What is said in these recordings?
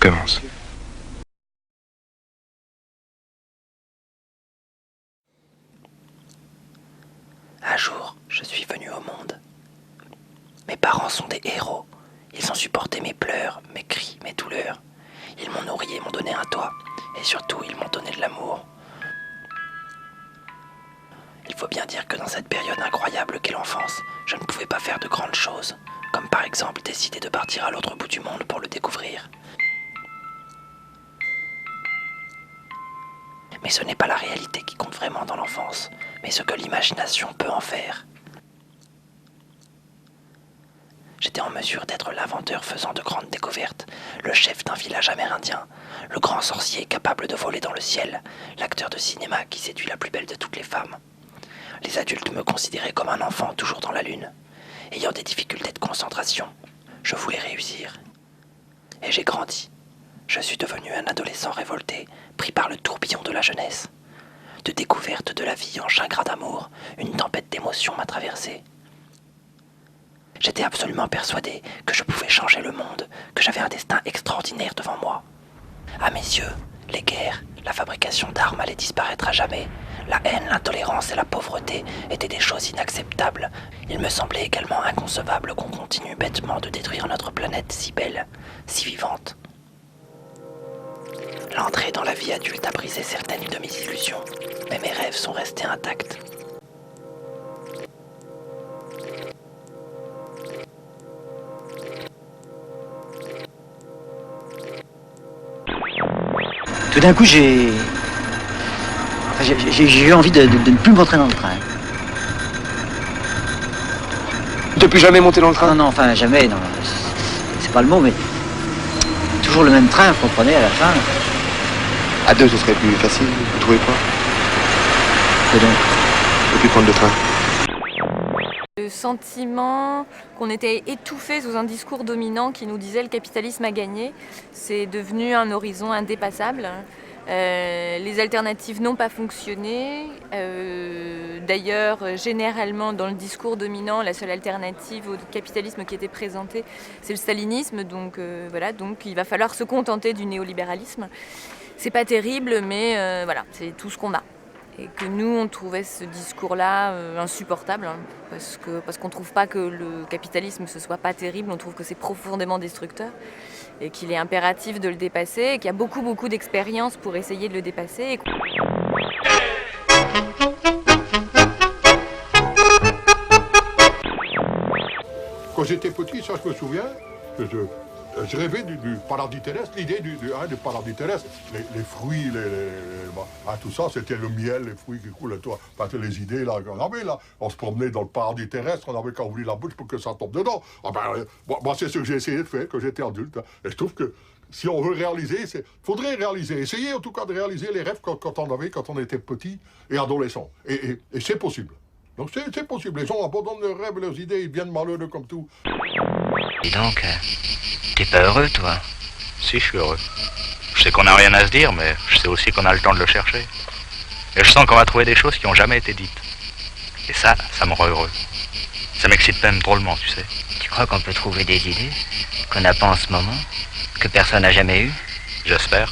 recommence. Un jour, je suis venu au monde. Mes parents sont des héros. Ils ont supporté mes pleurs, mes cris, mes douleurs. Ils m'ont nourri et m'ont donné un toit. Et surtout, ils m'ont donné de l'amour. Il faut bien dire que dans cette période incroyable qu'est l'enfance, je ne pouvais pas faire de grandes choses, comme par exemple décider de partir à l'autre bout du monde pour le découvrir. Mais ce n'est pas la réalité qui compte vraiment dans l'enfance, mais ce que l'imagination peut en faire. J'étais en mesure d'être l'inventeur faisant de grandes découvertes, le chef d'un village amérindien, le grand sorcier capable de voler dans le ciel, l'acteur de cinéma qui séduit la plus belle de toutes les femmes. Les adultes me considéraient comme un enfant toujours dans la lune, ayant des difficultés de concentration. Je voulais réussir. Et j'ai grandi. Je suis devenu un adolescent révolté, pris par le tourbillon de la jeunesse. De découverte de la vie en chagrin d'amour, une tempête d'émotions m'a traversé. J'étais absolument persuadé que je pouvais changer le monde, que j'avais un destin extraordinaire devant moi. À mes yeux, les guerres, la fabrication d'armes allaient disparaître à jamais. La haine, l'intolérance et la pauvreté étaient des choses inacceptables. Il me semblait également inconcevable qu'on continue bêtement de détruire notre planète si belle, si vivante. L'entrée dans la vie adulte a brisé certaines de mes illusions, mais mes rêves sont restés intacts. Tout d'un coup, j'ai eu envie de ne plus rentrer dans le train. De plus jamais monter dans le train? Non, enfin jamais, non. C'est pas le mot, mais toujours le même train, vous comprenez, à la fin. À deux, ce serait plus facile, vous trouvez pas? Et donc, Ne plus prendre le train. Le sentiment qu'on était étouffé sous un discours dominant qui nous disait le capitalisme a gagné, c'est devenu un horizon indépassable. Les alternatives n'ont pas fonctionné. D'ailleurs, généralement, dans le discours dominant, la seule alternative au capitalisme qui était présentée, c'est le stalinisme. Donc voilà, donc il va falloir se contenter du néolibéralisme. C'est pas terrible, mais voilà, c'est tout ce qu'on a. Et que nous, on trouvait ce discours-là insupportable, hein, parce qu'on trouve pas que le capitalisme ce soit pas terrible, on trouve que c'est profondément destructeur et qu'il est impératif de le dépasser et qu'il y a beaucoup d'expériences pour essayer de le dépasser. Quand j'étais petit, ça je me souviens, je rêvais du paradis terrestre, l'idée du paradis terrestre. Les fruits, tout ça, c'était le miel, les fruits qui coulent, toi. Parce que les idées là, qu'on avait là, on se promenait dans le paradis terrestre, on avait qu'à ouvrir la bouche pour que ça tombe dedans. Moi, c'est ce que j'ai essayé de faire quand j'étais adulte. Hein. Et je trouve que si on veut réaliser, faudrait réaliser, essayer en tout cas de réaliser les rêves quand on était petit et adolescent. Et c'est possible. Donc c'est possible. Les gens abandonnent leurs rêves, leurs idées, ils deviennent malheureux comme tout. Dis donc, t'es pas heureux, toi? Si, je suis heureux. Je sais qu'on n'a rien à se dire, mais je sais aussi qu'on a le temps de le chercher. Et je sens qu'on va trouver des choses qui n'ont jamais été dites. Et ça me rend heureux. Ça m'excite même drôlement, tu sais. Tu crois qu'on peut trouver des idées qu'on n'a pas en ce moment, que personne n'a jamais eues? J'espère.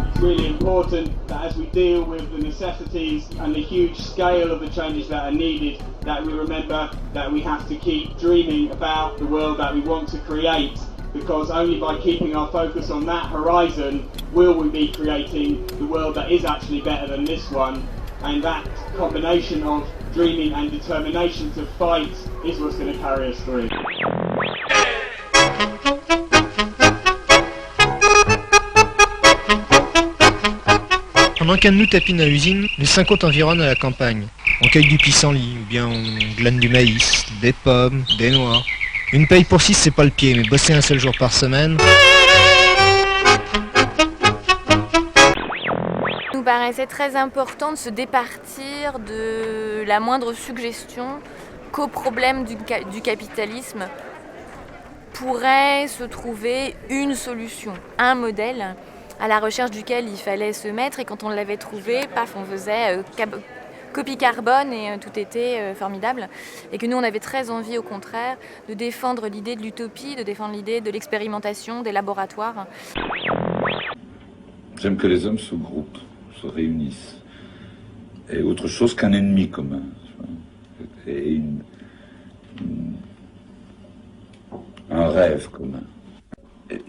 It's really important that as we deal with the necessities and the huge scale of the changes that are needed, that we remember that we have to keep dreaming about the world that we want to create, because only by keeping our focus on that horizon will we be creating the world that is actually better than this one, and that combination of dreaming and determination to fight is what's going to carry us through. Pendant qu'un de nous tapine à l'usine, les 5 autres environnent à la campagne. On cueille du pissenlit, ou bien on glane du maïs, des pommes, des noix. Une paye pour 6, c'est pas le pied, mais bosser un seul jour par semaine... Il nous paraissait très important de se départir de la moindre suggestion qu'au problème du capitalisme pourrait se trouver une solution, un modèle à la recherche duquel il fallait se mettre, et quand on l'avait trouvé, paf, on faisait copie carbone et tout était formidable. Et que nous, on avait très envie, au contraire, de défendre l'idée de l'utopie, de défendre l'idée de l'expérimentation, des laboratoires. J'aime que les hommes se groupent, se réunissent. Et autre chose qu'un ennemi commun. Et un rêve commun. Et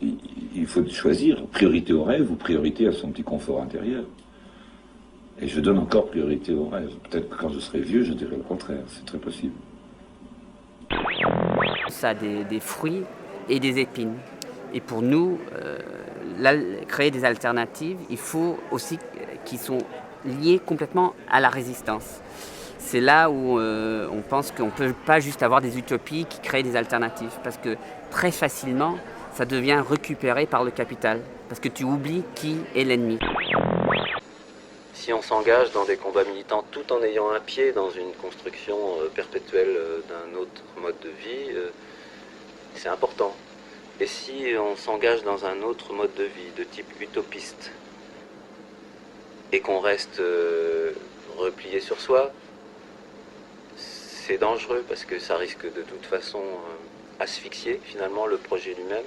il faut choisir priorité au rêve ou priorité à son petit confort intérieur. Et je donne encore priorité au rêve. Peut-être que quand je serai vieux, je dirai le contraire. C'est très possible. Ça a des fruits et des épines. Et pour nous, créer des alternatives, il faut aussi qu'ils sont liés complètement à la résistance. C'est là où on pense qu'on ne peut pas juste avoir des utopies qui créent des alternatives. Parce que très facilement, ça devient récupéré par le capital. Parce que tu oublies qui est l'ennemi. Si on s'engage dans des combats militants tout en ayant un pied dans une construction perpétuelle d'un autre mode de vie, c'est important. Et si on s'engage dans un autre mode de vie de type utopiste et qu'on reste replié sur soi, c'est dangereux parce que ça risque de toute façon asphyxier finalement le projet lui-même.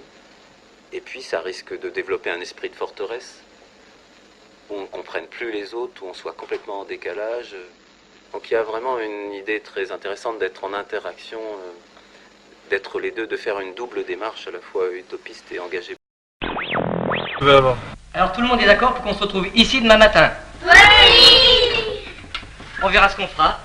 Et puis ça risque de développer un esprit de forteresse où on ne comprenne plus les autres, où on soit complètement en décalage. Donc il y a vraiment une idée très intéressante d'être en interaction, d'être les deux, de faire une double démarche à la fois utopiste et engagée. Alors tout le monde est d'accord pour qu'on se retrouve ici demain matin? Oui! On verra ce qu'on fera.